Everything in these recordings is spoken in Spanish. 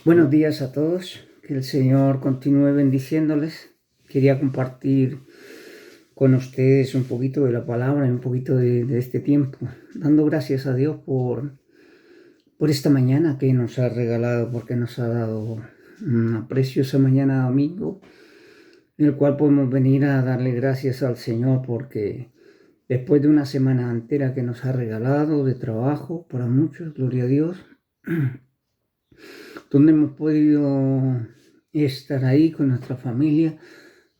Buenos días a todos, que el Señor continúe bendiciéndoles. Quería compartir con ustedes un poquito de la palabra y un poquito de este tiempo, dando gracias a Dios por esta mañana que nos ha regalado, porque nos ha dado una preciosa mañana domingo, en el cual podemos venir a darle gracias al Señor, porque después de una semana entera que nos ha regalado de trabajo, para muchos, gloria a Dios, donde hemos podido estar ahí con nuestra familia,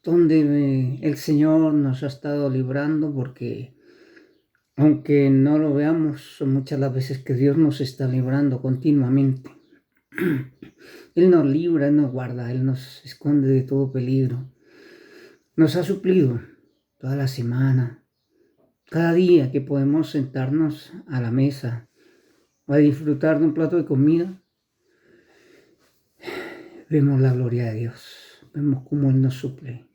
donde el Señor nos ha estado librando, porque aunque no lo veamos, son muchas las veces que Dios nos está librando continuamente. Él nos libra, Él nos guarda, Él nos esconde de todo peligro. Nos ha suplido toda la semana, cada día que podemos sentarnos a la mesa a disfrutar de un plato de comida. Vemos la gloria de Dios, vemos cómo Él nos suple,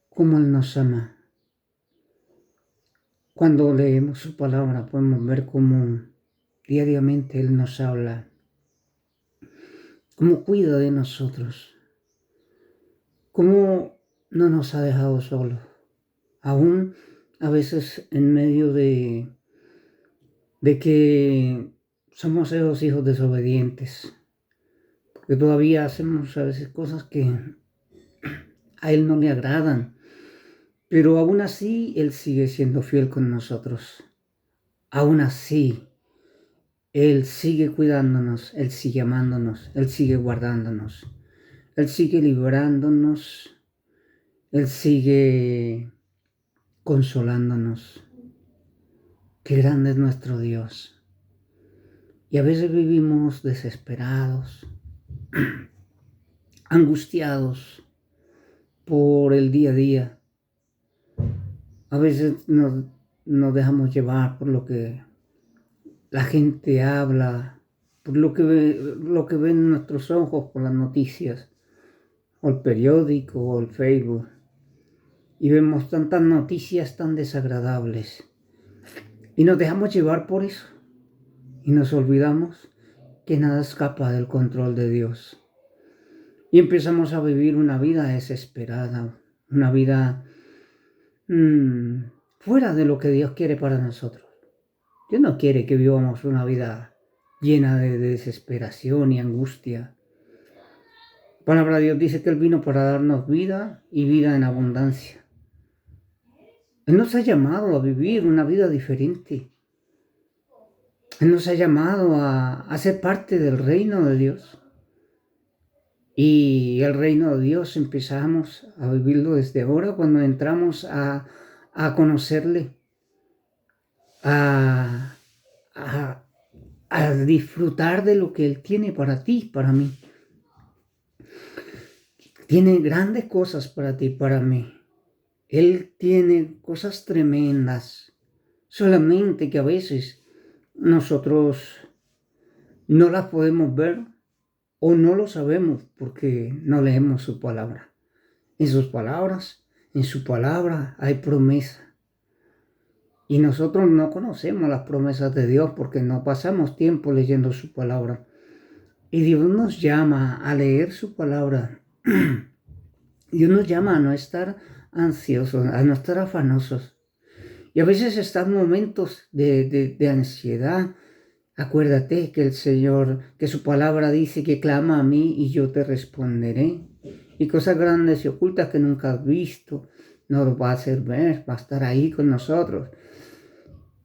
cómo Él nos ama. Cuando leemos su palabra podemos ver cómo diariamente Él nos habla, cómo cuida de nosotros, cómo no nos ha dejado solos, aún a veces en medio de que somos esos hijos desobedientes, porque todavía hacemos a veces cosas que a Él no le agradan. Pero aún así, Él sigue siendo fiel con nosotros. Aún así, Él sigue cuidándonos, Él sigue amándonos, Él sigue guardándonos, Él sigue librándonos, Él sigue consolándonos. Qué grande es nuestro Dios. Y a veces vivimos desesperados, angustiados por el día a día. A veces nos dejamos llevar por lo que la gente habla, por lo que ven nuestros ojos, por las noticias, o el periódico, o el Facebook. Y vemos tantas noticias tan desagradables. Y nos dejamos llevar por eso. Y nos olvidamos que nada escapa del control de Dios. Y empezamos a vivir una vida desesperada, una vida fuera de lo que Dios quiere para nosotros. Dios no quiere que vivamos una vida llena de desesperación y angustia. La palabra de Dios dice que Él vino para darnos vida y vida en abundancia. Él nos ha llamado a vivir una vida diferente. Él nos ha llamado a ser parte del reino de Dios. Y el reino de Dios empezamos a vivirlo desde ahora, cuando entramos a conocerle, a disfrutar de lo que Él tiene para ti, para mí. Tiene grandes cosas para ti, para mí. Él tiene cosas tremendas, solamente que a veces nosotros no las podemos ver o no lo sabemos porque no leemos su palabra. En sus palabras, en su palabra hay promesa. Y nosotros no conocemos las promesas de Dios porque no pasamos tiempo leyendo su palabra. Y Dios nos llama a leer su palabra. Dios nos llama a no estar ansiosos, a no estar afanosos. Y a veces están momentos de ansiedad. Acuérdate que el Señor, que su palabra dice que clama a mí y yo te responderé. Y cosas grandes y ocultas que nunca has visto, nos lo va a hacer ver, va a estar ahí con nosotros.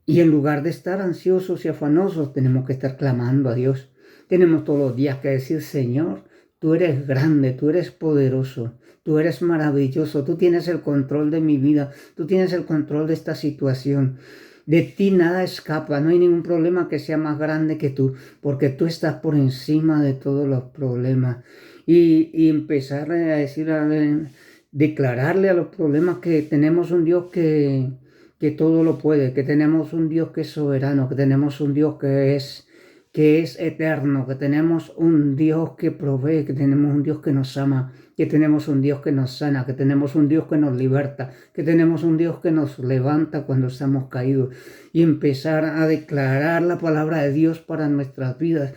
Y en lugar de estar ansiosos y afanosos, tenemos que estar clamando a Dios. Tenemos todos los días que decir: Señor, tú eres grande, tú eres poderoso, tú eres maravilloso, tú tienes el control de mi vida, tú tienes el control de esta situación. De ti nada escapa, no hay ningún problema que sea más grande que tú, porque tú estás por encima de todos los problemas. Y empezar a decir, declararle a los problemas que tenemos un Dios que todo lo puede, que tenemos un Dios que es soberano, que tenemos un Dios que es eterno, que tenemos un Dios que provee, que tenemos un Dios que nos ama, que tenemos un Dios que nos sana, que tenemos un Dios que nos liberta, que tenemos un Dios que nos levanta cuando estamos caídos, y empezar a declarar la palabra de Dios para nuestras vidas.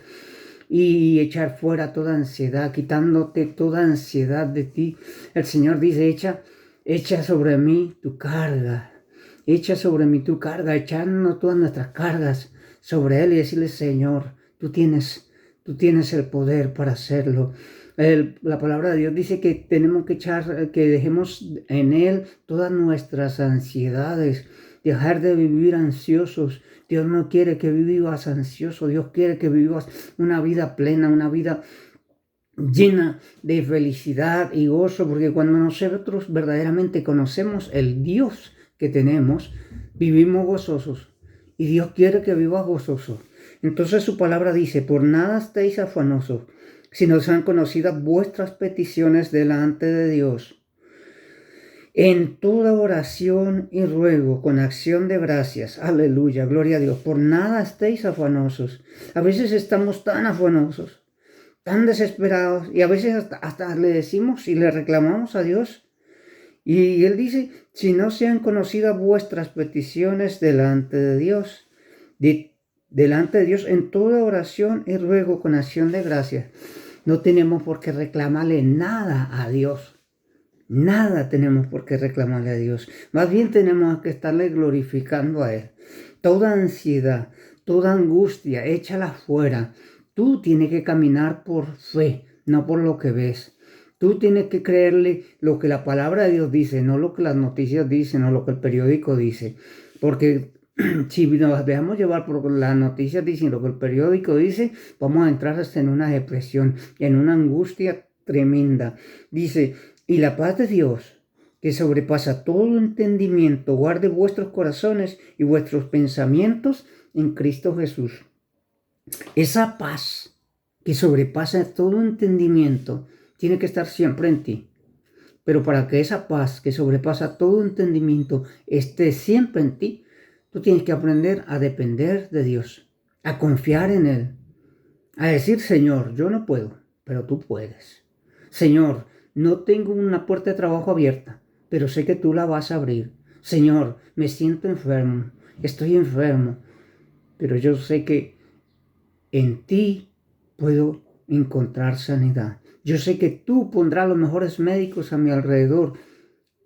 y echar fuera toda ansiedad, quitándote toda ansiedad de ti. El Señor dice, echa sobre mí tu carga, echa sobre mí tu carga, echando todas nuestras cargas sobre Él y decirle, Señor, tú tienes el poder para hacerlo. La palabra de Dios dice que tenemos que que dejemos en Él todas nuestras ansiedades, dejar de vivir ansiosos. Dios no quiere que vivas ansioso, Dios quiere que vivas una vida plena, una vida llena de felicidad y gozo, porque cuando nosotros verdaderamente conocemos el Dios que tenemos, vivimos gozosos y Dios quiere que vivas gozoso. Entonces su palabra dice, por nada estéis afanosos, sino sean conocidas vuestras peticiones delante de Dios. En toda oración y ruego, con acción de gracias, aleluya, gloria a Dios, por nada estéis afanosos. A veces estamos tan afanosos, tan desesperados, y a veces hasta le decimos y le reclamamos a Dios. Y Él dice, si no sean conocidas vuestras peticiones delante de Dios, delante de Dios en toda oración y ruego con acción de gracias. No tenemos por qué reclamarle nada a Dios. Nada tenemos por qué reclamarle a Dios. Más bien tenemos que estarle glorificando a Él. Toda ansiedad, toda angustia, échala fuera. Tú tienes que caminar por fe, no por lo que ves. Tú tienes que creerle lo que la palabra de Dios dice, no lo que las noticias dicen o lo que el periódico dice. Porque si nos dejamos llevar por las noticias diciendo lo que el periódico dice, vamos a entrar hasta en una depresión, en una angustia tremenda. Dice, y la paz de Dios, que sobrepasa todo entendimiento, guarde vuestros corazones y vuestros pensamientos en Cristo Jesús. Esa paz que sobrepasa todo entendimiento tiene que estar siempre en ti. Pero para que esa paz que sobrepasa todo entendimiento esté siempre en ti, tú tienes que aprender a depender de Dios, a confiar en Él, a decir, Señor, yo no puedo, pero tú puedes. Señor, no tengo una puerta de trabajo abierta, pero sé que tú la vas a abrir. Señor, me siento enfermo, estoy enfermo, pero yo sé que en ti puedo encontrar sanidad. Yo sé que tú pondrás los mejores médicos a mi alrededor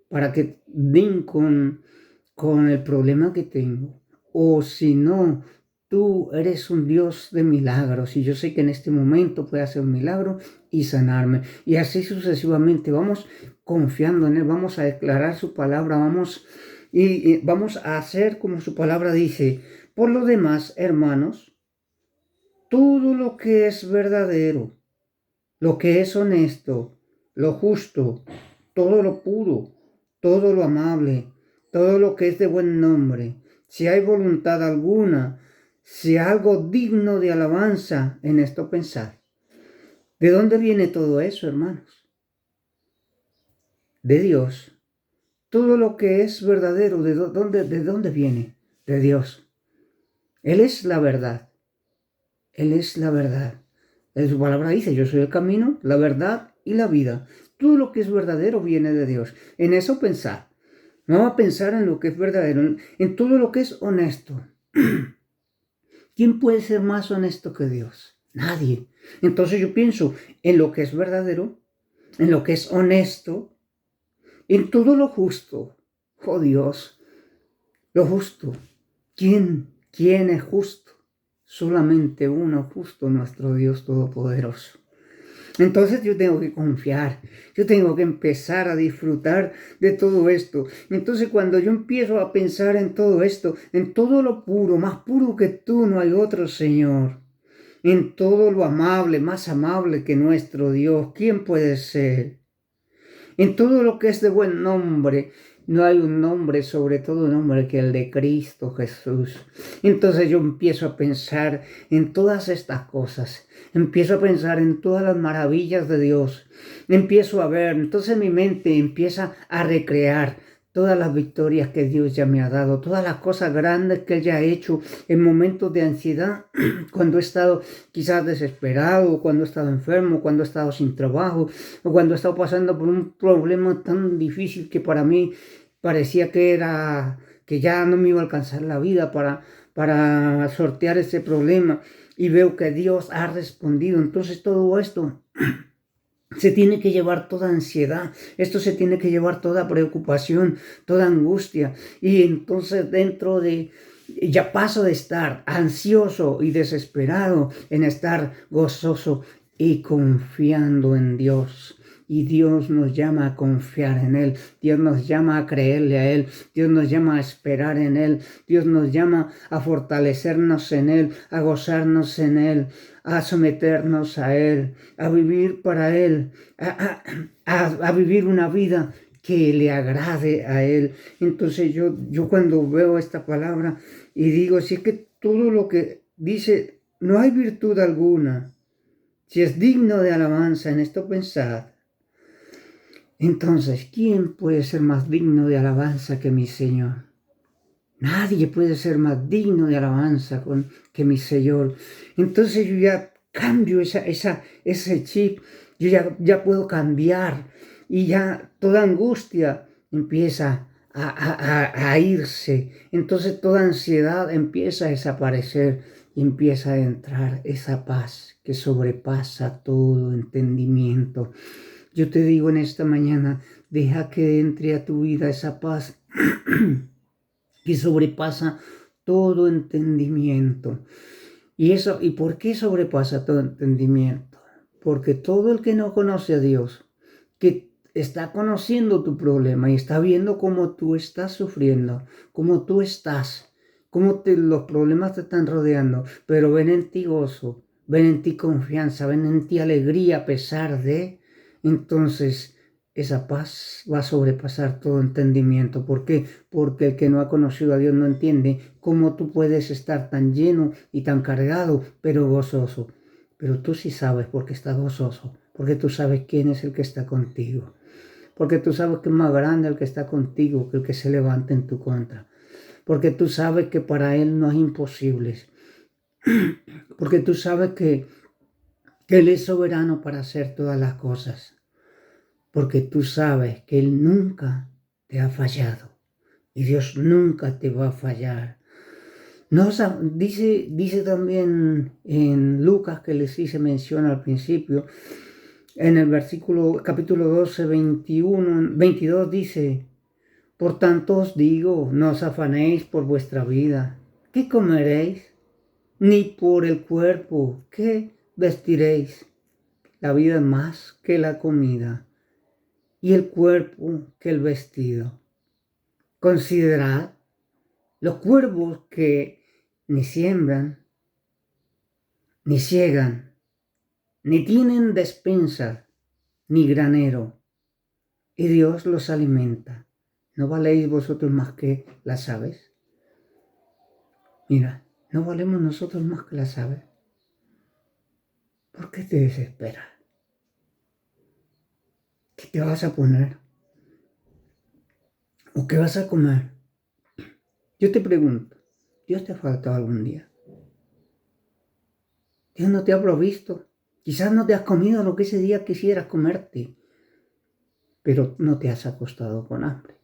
para que den con el problema que tengo. O si no, tú eres un Dios de milagros y yo sé que en este momento puede hacer un milagro y sanarme. Y así sucesivamente vamos confiando en Él, vamos a declarar su palabra, vamos a hacer como su palabra dice. Por lo demás, hermanos, todo lo que es verdadero, lo que es honesto, lo justo, todo lo puro, todo lo amable, todo lo que es de buen nombre, si hay voluntad alguna, si algo digno de alabanza, en esto pensad. ¿De dónde viene todo eso, hermanos? De Dios. Todo lo que es verdadero, ¿de dónde viene? De Dios. Él es la verdad. Él es la verdad. En su palabra dice, yo soy el camino, la verdad y la vida. Todo lo que es verdadero viene de Dios. En eso pensar. Vamos a pensar en lo que es verdadero, en todo lo que es honesto. ¿Quién puede ser más honesto que Dios? Nadie. Entonces yo pienso en lo que es verdadero, en lo que es honesto, en todo lo justo. Oh Dios, lo justo. ¿Quién es justo? Solamente uno justo, nuestro Dios Todopoderoso. Entonces yo tengo que confiar, yo tengo que empezar a disfrutar de todo esto. Entonces cuando yo empiezo a pensar en todo esto, en todo lo puro, más puro que tú no hay otro Señor, en todo lo amable, más amable que nuestro Dios, ¿quién puede ser? En todo lo que es de buen nombre, no hay un nombre, sobre todo un nombre, que el de Cristo Jesús. Entonces yo empiezo a pensar en todas estas cosas. Empiezo a pensar en todas las maravillas de Dios. Empiezo a ver, entonces mi mente empieza a recrear todas las victorias que Dios ya me ha dado, todas las cosas grandes que Él ya ha hecho en momentos de ansiedad, cuando he estado quizás desesperado, cuando he estado enfermo, cuando he estado sin trabajo, o cuando he estado pasando por un problema tan difícil que para mí parecía que ya no me iba a alcanzar la vida para sortear ese problema. y veo que Dios ha respondido. Entonces todo esto se tiene que llevar toda ansiedad, esto se tiene que llevar toda preocupación, toda angustia. Y entonces ya paso de estar ansioso y desesperado en estar gozoso y confiando en Dios. Y Dios nos llama a confiar en Él, Dios nos llama a creerle a Él, Dios nos llama a esperar en Él, Dios nos llama a fortalecernos en Él, a gozarnos en Él, a someternos a Él, a vivir para Él, a vivir una vida que le agrade a Él. Entonces yo cuando veo esta palabra y digo, si es que todo lo que dice, no hay virtud alguna, si es digno de alabanza, en esto pensad. Entonces, ¿quién puede ser más digno de alabanza que mi Señor? Nadie puede ser más digno de alabanza que mi Señor. Entonces yo ya cambio ese chip, yo ya puedo cambiar y ya toda angustia empieza a irse. Entonces toda ansiedad empieza a desaparecer y empieza a entrar esa paz que sobrepasa todo entendimiento. Yo te digo en esta mañana, deja que entre a tu vida esa paz que sobrepasa todo entendimiento. ¿Y por qué sobrepasa todo entendimiento? Porque todo el que no conoce a Dios, que está conociendo tu problema y está viendo cómo tú estás sufriendo, cómo tú estás, los problemas te están rodeando, pero ven en ti gozo, ven en ti confianza, ven en ti alegría a pesar de, entonces esa paz va a sobrepasar todo entendimiento. ¿Por qué? Porque el que no ha conocido a Dios no entiende cómo tú puedes estar tan lleno y tan cargado, pero gozoso. Pero tú sí sabes por qué estás gozoso, porque tú sabes quién es el que está contigo, porque tú sabes que es más grande el que está contigo que el que se levanta en tu contra, porque tú sabes que para Él no es imposible, porque tú sabes que Él es soberano para hacer todas las cosas, porque tú sabes que Él nunca te ha fallado y Dios nunca te va a fallar. No, dice también en Lucas, que les hice mención al principio, en el capítulo 12, 22 dice: por tanto os digo, no os afanéis por vuestra vida, ¿qué comeréis? Ni por el cuerpo, ¿qué vestiréis? La vida es más que la comida, y el cuerpo que el vestido. Considerad los cuervos que ni siembran, ni ciegan, ni tienen despensa, ni granero, y Dios los alimenta. ¿No valéis vosotros más que las aves? Mira, ¿no valemos nosotros más que las aves? ¿Por qué te desesperas? ¿Qué te vas a poner? ¿O qué vas a comer? Yo te pregunto, ¿Dios te ha faltado algún día? ¿Dios no te ha provisto? Quizás no te has comido lo que ese día quisieras comerte, pero no te has acostado con hambre.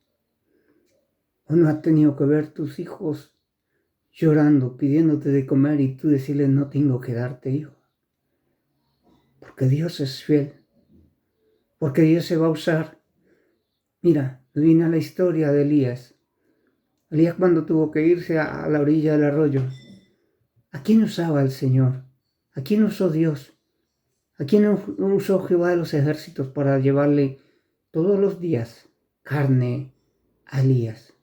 ¿O no has tenido que ver tus hijos llorando, pidiéndote de comer y tú decirles: no tengo que darte, hijo? Porque Dios es fiel, porque Dios se va a usar. Mira, viene la historia de Elías. Elías, cuando tuvo que irse a la orilla del arroyo, ¿a quién usaba el Señor? ¿A quién usó Dios? ¿A quién usó Jehová de los ejércitos para llevarle todos los días carne a Elías?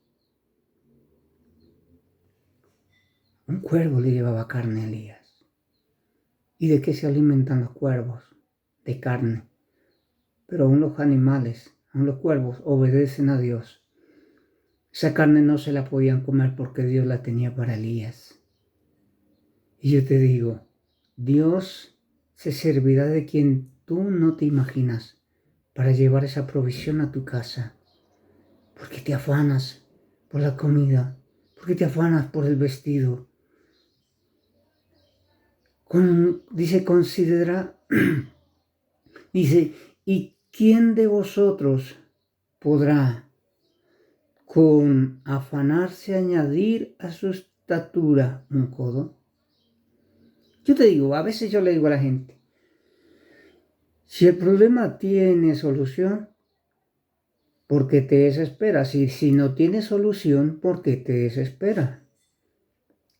Un cuervo le llevaba carne a Elías. ¿Y de qué se alimentan los cuervos? De carne. Pero aún los animales, aún los cuervos, obedecen a Dios. Esa carne no se la podían comer porque Dios la tenía para Elías. Y yo te digo, Dios se servirá de quien tú no te imaginas para llevar esa provisión a tu casa. ¿Por qué te afanas por la comida? ¿Por qué te afanas por el vestido? Dice, considera, dice, ¿y quién de vosotros podrá con afanarse añadir a su estatura un codo? Yo te digo, a veces yo le digo a la gente, si el problema tiene solución, ¿por qué te desesperas? Si no tiene solución, ¿por qué te desesperas?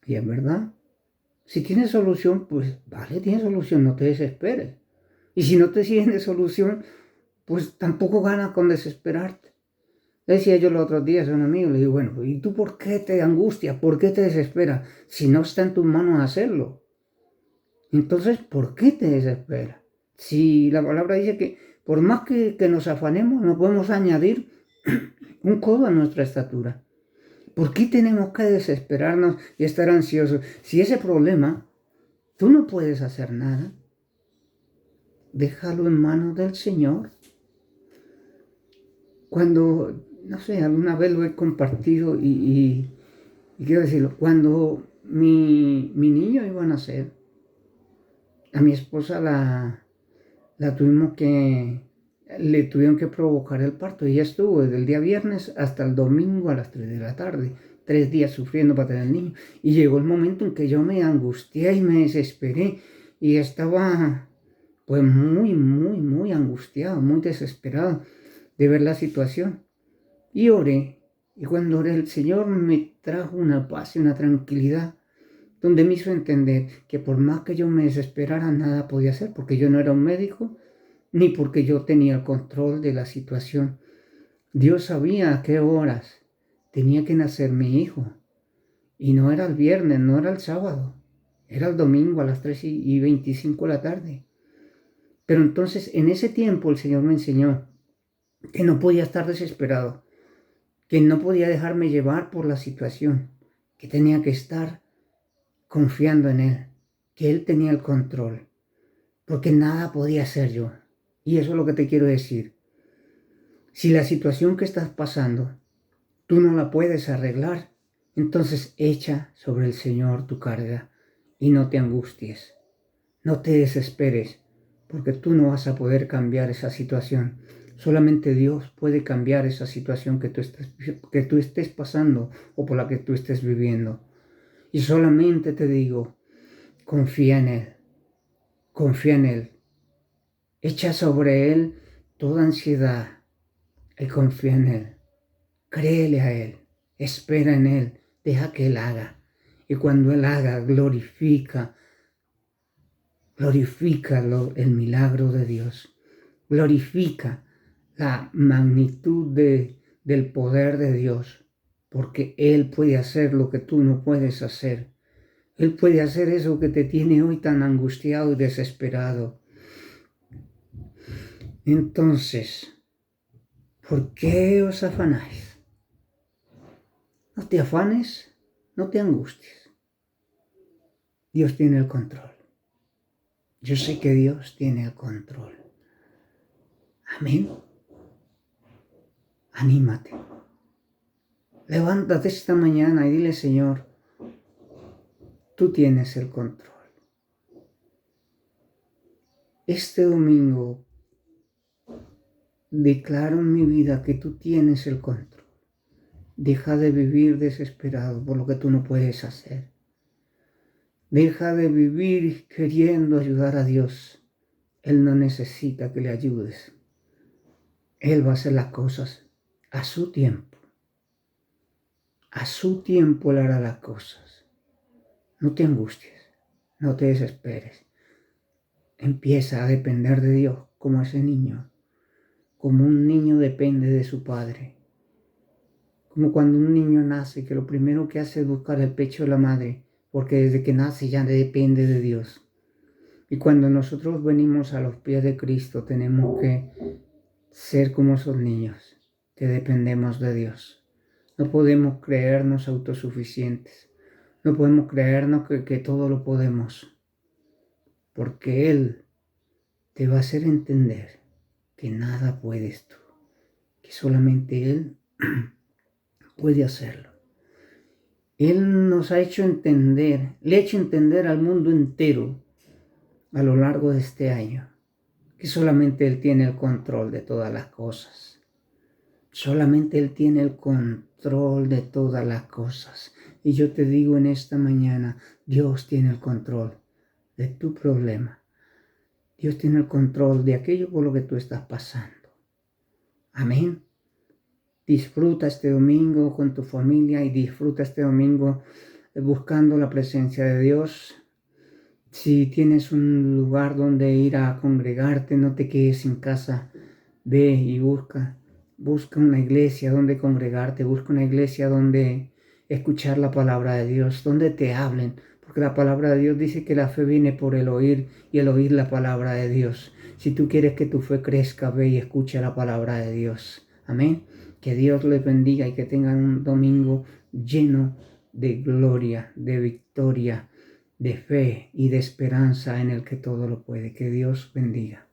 Y es verdad. Si tiene solución, pues vale, tiene solución, no te desesperes. Y si no te tiene solución, pues tampoco gana con desesperarte. Le decía yo los otros días a un amigo, le digo, bueno, ¿y tú por qué te angustias? ¿Por qué te desesperas? Si no está en tus manos hacerlo. Entonces, ¿por qué te desesperas? Si la palabra dice que por más que nos afanemos, no podemos añadir un codo a nuestra estatura. ¿Por qué tenemos que desesperarnos y estar ansiosos? Si ese problema, tú no puedes hacer nada, déjalo en manos del Señor. Cuando, no sé, alguna vez lo he compartido y quiero decirlo, cuando mi niño iba a nacer, a mi esposa le tuvieron que provocar el parto. Y ella estuvo desde el día viernes hasta el domingo a las 3 de la tarde, 3 días sufriendo para tener el niño. Y llegó el momento en que yo me angustié y me desesperé y estaba pues muy angustiado, muy desesperado de ver la situación. Y oré. Y cuando oré, el Señor me trajo una paz y una tranquilidad donde me hizo entender que por más que yo me desesperara, nada podía hacer, porque yo no era un médico, ni porque yo tenía el control de la situación. Dios sabía a qué horas tenía que nacer mi hijo. Y no era el viernes, no era el sábado, era el domingo a las 3:25 de la tarde. Pero entonces en ese tiempo el Señor me enseñó que no podía estar desesperado, que no podía dejarme llevar por la situación, que tenía que estar confiando en Él, que Él tenía el control, porque nada podía hacer yo. Y eso es lo que te quiero decir. Si la situación que estás pasando, tú no la puedes arreglar, entonces echa sobre el Señor tu carga y no te angusties, no te desesperes, porque tú no vas a poder cambiar esa situación. Solamente Dios puede cambiar esa situación que tú estés pasando o por la que tú estés viviendo. Y solamente te digo, confía en Él, confía en Él. Echa sobre Él toda ansiedad y confía en Él. Créele a Él, espera en Él, deja que Él haga. Y cuando Él haga, glorifica el milagro de Dios. Glorifica la magnitud del poder de Dios, porque Él puede hacer lo que tú no puedes hacer. Él puede hacer eso que te tiene hoy tan angustiado y desesperado. Entonces, ¿por qué os afanáis? No te afanes, no te angusties. Dios tiene el control. Yo sé que Dios tiene el control. Amén. Anímate. Levántate esta mañana y dile, Señor, tú tienes el control. Este domingo declaro en mi vida que tú tienes el control. Deja de vivir desesperado por lo que tú no puedes hacer. Deja de vivir queriendo ayudar a Dios. Él no necesita que le ayudes. Él va a hacer las cosas a su tiempo. A su tiempo Él hará las cosas. No te angusties, no te desesperes. Empieza a depender de Dios como ese niño. Como un niño depende de su padre. Como cuando un niño nace, que lo primero que hace es buscar el pecho de la madre, porque desde que nace ya depende de Dios. Y cuando nosotros venimos a los pies de Cristo, tenemos que ser como esos niños, que dependemos de Dios. No podemos creernos autosuficientes. No podemos creernos que todo lo podemos. Porque Él te va a hacer entender que nada puedes tú. Que solamente Él puede hacerlo. Él nos ha hecho entender, le ha hecho entender al mundo entero a lo largo de este año que solamente Él tiene el control de todas las cosas. Solamente Él tiene el control de todas las cosas. Y yo te digo en esta mañana, Dios tiene el control. de tu problema. Dios tiene el control de aquello por lo que tú estás pasando. Amén. Disfruta este domingo con tu familia y disfruta este domingo buscando la presencia de Dios. Si tienes un lugar donde ir a congregarte, no te quedes en casa. Ve y busca una iglesia donde congregarte, busca una iglesia donde escuchar la palabra de Dios, donde te hablen, porque la palabra de Dios dice que la fe viene por el oír y el oír la palabra de Dios. Si tú quieres que tu fe crezca, ve y escucha la palabra de Dios. Amén. Que Dios les bendiga y que tengan un domingo lleno de gloria, de victoria, de fe y de esperanza en el que todo lo puede. Que Dios bendiga.